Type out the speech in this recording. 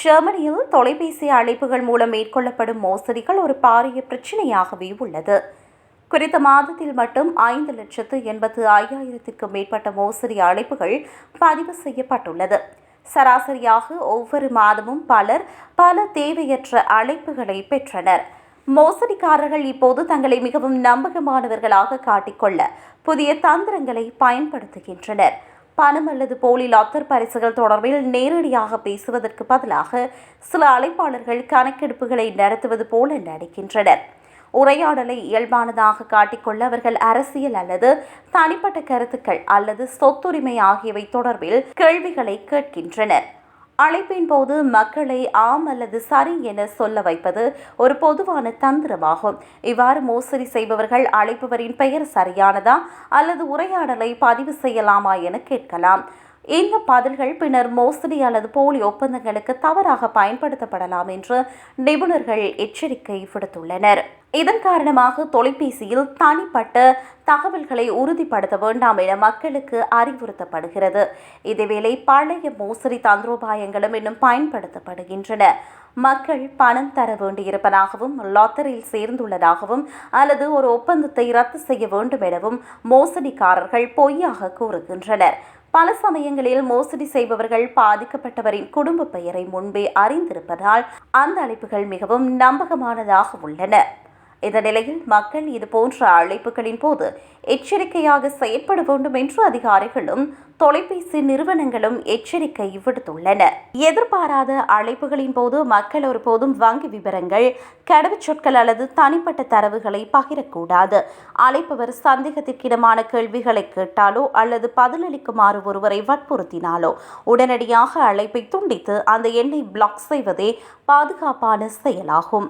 ஜெர்மனியில் தொலைபேசி அழைப்புகள் மூலம் மேற்கொள்ளப்படும் மோசடிகள் ஒரு பாரிய பிரச்சினையாகவே உள்ளது. குறித்த மாதத்தில் மட்டும் 5,85,000க்கும் மேற்பட்ட மோசடி அழைப்புகள் பதிவு செய்யப்பட்டுள்ளது. சராசரியாக ஒவ்வொரு மாதமும் பல தேவையற்ற அழைப்புகளை பெற்றனர். மோசடிக்காரர்கள் இப்போது தங்களை மிகவும் நம்பகமானவர்களாக காட்டிக்கொள்ள புதிய தந்திரங்களை பயன்படுத்துகின்றனர். பணம் அல்லது போலி லாட்டர் பரிசுகள் தொடர்பில் நேரடியாக பேசுவதற்கு பதிலாக சில அழைப்பாளர்கள் கணக்கெடுப்புகளை நடத்துவது போல நடிக்கின்றனர். உரையாடலை இயல்பானதாக காட்டிக்கொள்ள அவர்கள் அரசியல் அல்லது தனிப்பட்ட கருத்துக்கள் அல்லது சொத்துரிமை ஆகியவை தொடர்பில் கேள்விகளை கேட்கின்றனர். அழைப்பின் போது மக்களை ஆம் அல்லது சரி என சொல்ல வைப்பது ஒரு பொதுவான தந்திரமாகும். இவ்வாறு மோசடி செய்பவர்கள் அழைப்பவரின் பெயர் சரியானதா அல்லது உரையாடலை பதிவு செய்யலாமா என கேட்கலாம். இந்த பதில்கள் பின்னர் மோசடி அல்லது போலி ஒப்பந்தங்களுக்கு தவறாக பயன்படுத்தப்படலாம் என்று நிபுணர்கள் எச்சரிக்கை விடுத்துள்ளனர். இதன் காரணமாக தொலைபேசியில் தனிப்பட்ட தகவல்களை உறுதிப்படுத்த வேண்டாம் என மக்களுக்கு அறிவுறுத்தப்படுகிறது. இதேவேளை பழைய மோசடி தந்திரோபாயங்களும் இன்னும் பயன்படுத்தப்படுகின்றன. மக்கள் பணம் தர வேண்டியிருப்பதாகவும், லாட்டரியில் சேர்ந்துள்ளதாகவும் அல்லது ஒரு ஒப்பந்தத்தை ரத்து செய்ய வேண்டும் எனவும் மோசடிக்காரர்கள் பொய்யாக கூறுகின்றனர். பல சமயங்களில் மோசடி செய்பவர்கள் பாதிக்கப்பட்டவரின் குடும்ப பெயரை முன்பே அறிந்திருப்பதால் அந்த அழைப்புகள் மிகவும் நம்பகமானதாக உள்ளன. இந்த நிலையில் மக்கள் இதுபோன்ற அழைப்புகளின் போது எச்சரிக்கையாக செயற்பட வேண்டும் என்று அதிகாரிகளும் தொலைபேசி நிறுவனங்களும் எச்சரிக்கை விடுத்துள்ளன. எதிர்பாராத அழைப்புகளின் போது மக்கள் ஒருபோதும் வங்கி விவரங்கள், கடவுச்சொற்கள் அல்லது தனிப்பட்ட தரவுகளை பகிரக்கூடாது. அழைப்பவர் சந்தேகத்திற்கிடமான கேள்விகளை கேட்டாலோ அல்லது பதிலளிக்குமாறு ஒருவரை வற்புறுத்தினாலோ உடனடியாக அழைப்பை துண்டித்து அந்த எண்ணை பிளாக் செய்வதே பாதுகாப்பான செயலாகும்.